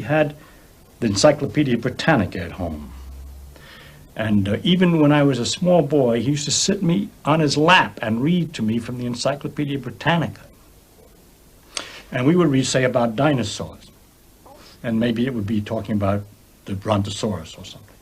had the Encyclopedia Britannica at home. And even when I was a small boy, he used to sit me on his lap and read to me from the Encyclopedia Britannica. And we would read, say, about dinosaurs. And maybe it would be talking about the Brontosaurus or something.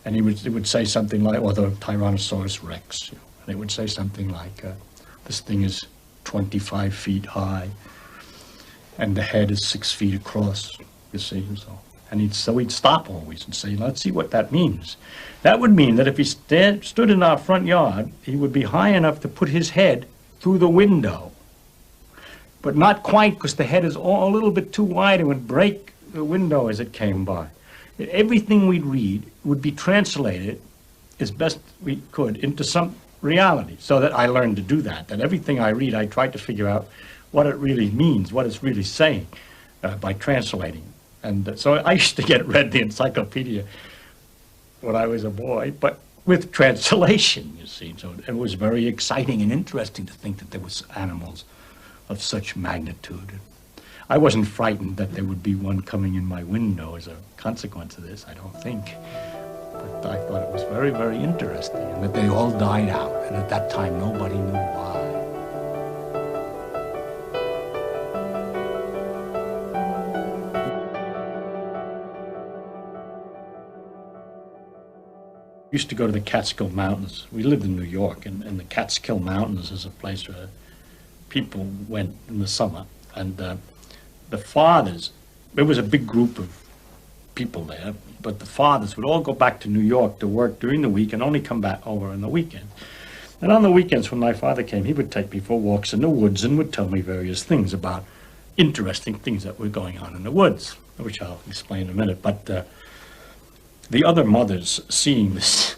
And it would say something like, or the Tyrannosaurus Rex. You know, and it would say something like, this thing is 25 feet high, and the head is 6 feet across, you see. And he'd stop always and say, let's see what that means. That would mean that if he stood in our front yard, he would be high enough to put his head through the window. But not quite, because the head is a little bit too wide and would break the window as it came by. Everything we'd read would be translated as best we could into some reality, so that I learned to do that. That everything I read, I tried to figure out what it really means, what it's really saying, by translating. And so I used to read the encyclopedia when I was a boy, but with translation, you see. So it was very exciting and interesting to think that there was animals of such magnitude. I wasn't frightened that there would be one coming in my window as a consequence of this, I don't think. But I thought it was very, very interesting, and that they all died out, and at that time nobody knew why. We used to go to the Catskill Mountains. We lived in New York, and the Catskill Mountains is a place where people went in the summer. And the fathers, there was a big group of people there, but the fathers would all go back to New York to work during the week and only come back over on the weekend. And on the weekends, when my father came, he would take me for walks in the woods and would tell me various things about interesting things that were going on in the woods, which I'll explain in a minute. But the other mothers, seeing this,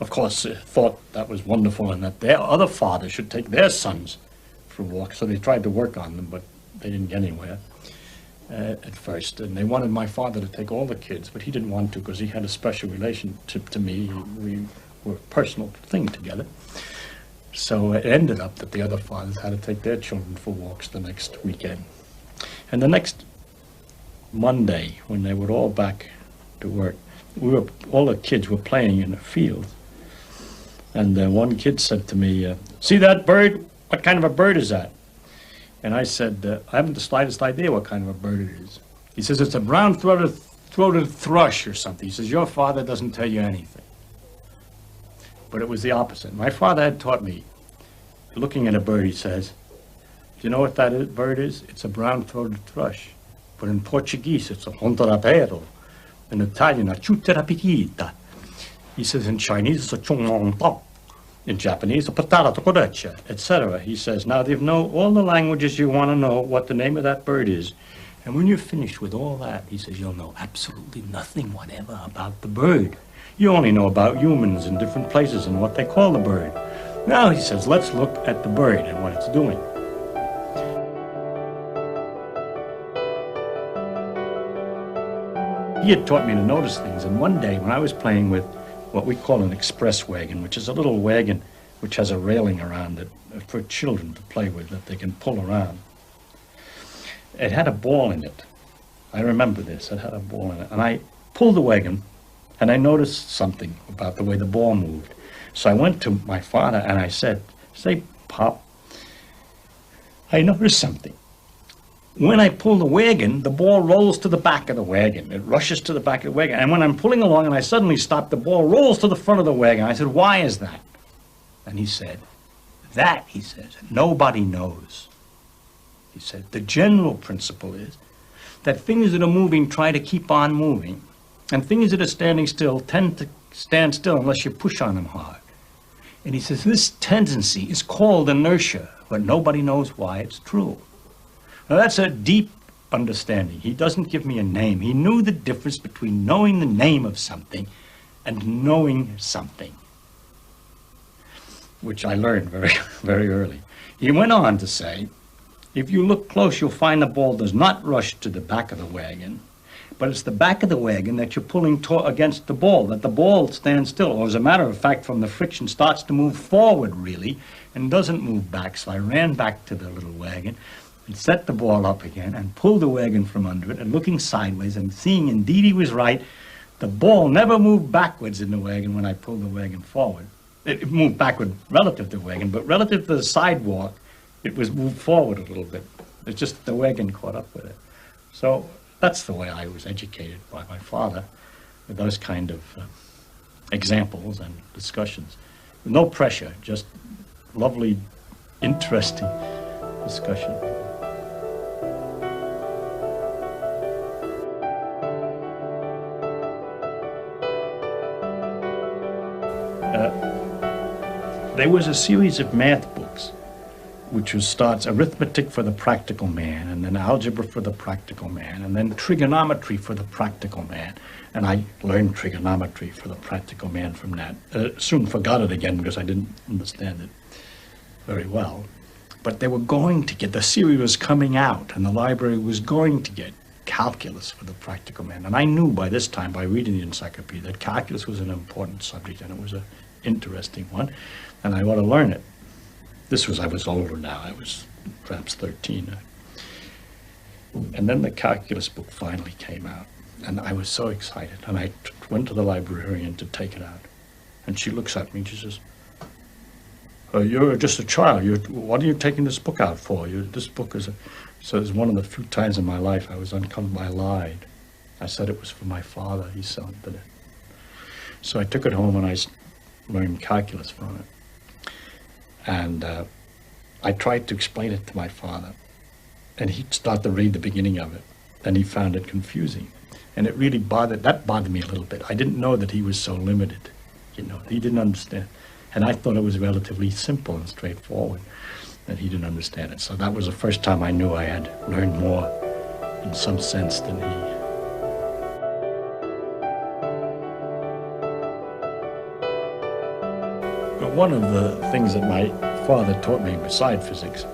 of course, thought that was wonderful and that their other fathers should take their sons for walks. So they tried to work on them, but they didn't get anywhere at first. And they wanted my father to take all the kids, but he didn't want to because he had a special relationship to me. We were a personal thing together. So it ended up that the other fathers had to take their children for walks the next weekend. And the next Monday, when they were all back to work, all the kids were playing in the field. And one kid said to me, see that bird? What kind of a bird is that? And I said, I haven't the slightest idea what kind of a bird it is. He says, it's a brown-throated thrush or something. He says, your father doesn't tell you anything. But it was the opposite. My father had taught me, looking at a bird, he says, do you know what that bird is? It's a brown-throated thrush. But in Portuguese, it's a hontarapero. In Italian, a ciuterapicita. He says, in Chinese, it's a chongmongtong. In Japanese, a patata tokorecha, etc. He says, now they know all the languages you want to know what the name of that bird is. And when you're finished with all that, he says, you'll know absolutely nothing whatever about the bird. You only know about humans in different places and what they call the bird. Now, he says, let's look at the bird and what it's doing. He had taught me to notice things, and one day when I was playing with what we call an express wagon, which is a little wagon which has a railing around it for children to play with that they can pull around. It had a ball in it. I remember this. It had a ball in it. And I pulled the wagon, and I noticed something about the way the ball moved. So I went to my father, and I said, say, Pop, I noticed something. When I pull the wagon, the ball rolls to the back of the wagon. It rushes to the back of the wagon. And when I'm pulling along and I suddenly stop, the ball rolls to the front of the wagon. I said, why is that? And he said, he says, nobody knows. He said, the general principle is that things that are moving try to keep on moving, and things that are standing still tend to stand still unless you push on them hard. And he says, this tendency is called inertia, but nobody knows why it's true. Now that's a deep understanding. He doesn't give me a name. He knew the difference between knowing the name of something and knowing something, which I learned very, very early. He went on to say, if you look close, you'll find the ball does not rush to the back of the wagon, but it's the back of the wagon that you're pulling against the ball, that the ball stands still, or as a matter of fact, from the friction, starts to move forward, really, and doesn't move back. So I ran back to the little wagon, and set the ball up again and pulled the wagon from under it and looking sideways and seeing indeed he was right. The ball never moved backwards in the wagon when I pulled the wagon forward. It moved backward relative to the wagon, but relative to the sidewalk, it was moved forward a little bit. It's just the wagon caught up with it. So that's the way I was educated by my father, with those kind of examples and discussions. No pressure, just lovely, interesting discussion. There was a series of math books, which starts arithmetic for the practical man, and then algebra for the practical man, and then trigonometry for the practical man. And I learned trigonometry for the practical man from that. Soon forgot it again because I didn't understand it very well. But they were going to get, the series was coming out, and the library was going to get calculus for the practical man. And I knew by this time, by reading the encyclopedia, that calculus was an important subject, and it was an interesting one, and I ought to learn it. I was older now, I was perhaps 13. And then the calculus book finally came out, and I was so excited, and I went to the librarian to take it out. And she looks at me and she says, you're just a child, what are you taking this book out for? This book is So it was one of the few times in my life I was uncomfortable. I lied. I said it was for my father, he sounded it. So I took it home and I learned calculus from it. And I tried to explain it to my father, and he'd start to read the beginning of it, and he found it confusing. And it really bothered me a little bit. I didn't know that he was so limited, he didn't understand. And I thought it was relatively simple and straightforward, that he didn't understand it. So that was the first time I knew I had learned more in some sense than he. But one of the things that my father taught me beside physics,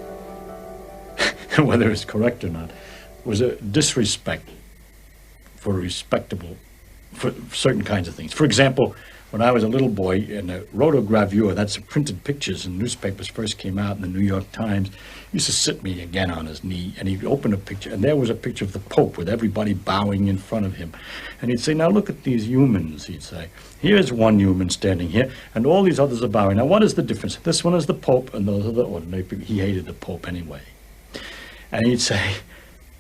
whether it's correct or not, was a disrespect for certain kinds of things. For example, when I was a little boy, in a rotogravure, that's the printed pictures and newspapers first came out in the New York Times, he used to sit me again on his knee, and he'd open a picture, and there was a picture of the Pope with everybody bowing in front of him. And he'd say, now look at these humans, he'd say. Here's one human standing here, and all these others are bowing. Now what is the difference? This one is the Pope, and those are the ordinary people. He hated the Pope anyway. And he'd say,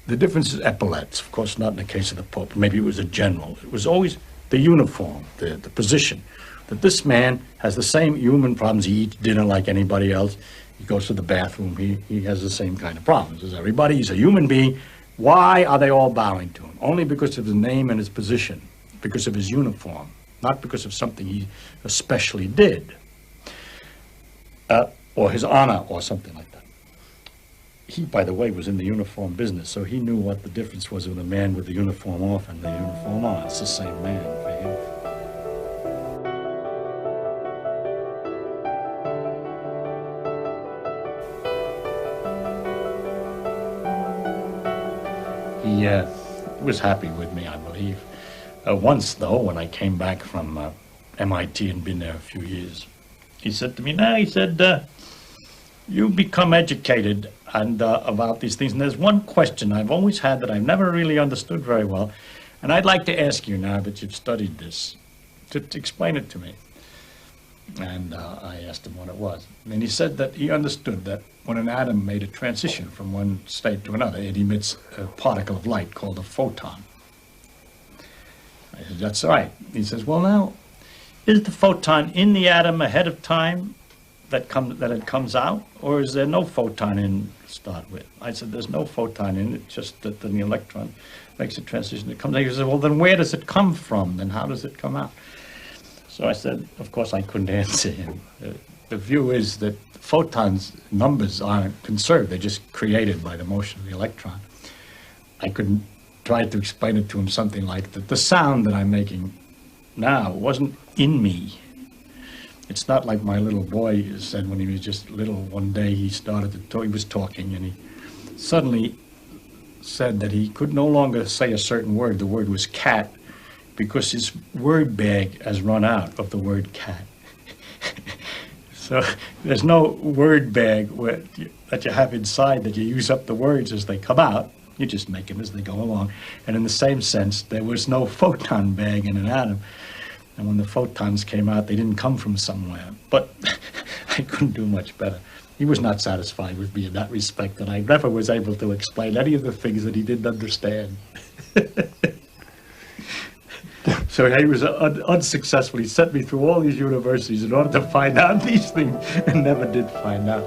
the difference is epaulets. Of course, not in the case of the Pope. Maybe it was a general. It was always the uniform, the position, that this man has the same human problems. He eats dinner like anybody else. He goes to the bathroom. He has the same kind of problems as everybody. He's a human being. Why are they all bowing to him? Only because of his name and his position, because of his uniform, not because of something he especially did, or his honor or something like that. He, by the way, was in the uniform business, so he knew what the difference was with a man with the uniform off and the uniform on. It's the same man for him. He was happy with me, I believe. Once, though, when I came back from MIT and been there a few years, he said to me, you become educated and about these things, and there's one question I've always had that I've never really understood very well, and I'd like to ask you now that you've studied this, to explain it to me. And I asked him what it was. And he said that he understood that when an atom made a transition from one state to another, it emits a particle of light called a photon. I said, that's right. He says, well now, is the photon in the atom ahead of time that it comes out, or is there no photon in to start with? I said, there's no photon in it, just that the electron makes a transition. It comes out. He said, well, then where does it come from? Then how does it come out? So I said, of course, I couldn't answer him. The view is that photons' numbers aren't conserved. They're just created by the motion of the electron. I couldn't try to explain it to him something like that. The sound that I'm making now wasn't in me. It's not like my little boy said when he was just little. One day he started to talk, he was talking, and he suddenly said that he could no longer say a certain word. The word was cat, because his word bag has run out of the word cat. So So there's no word bag that you have inside that you use up the words as they come out. You just make them as they go along. And in the same sense, there was no photon bag in an atom. And when the photons came out, they didn't come from somewhere. But I couldn't do much better. He was not satisfied with me in that respect, and I never was able to explain any of the things that he didn't understand. So he was unsuccessful. He sent me through all these universities in order to find out these things, and never did find out.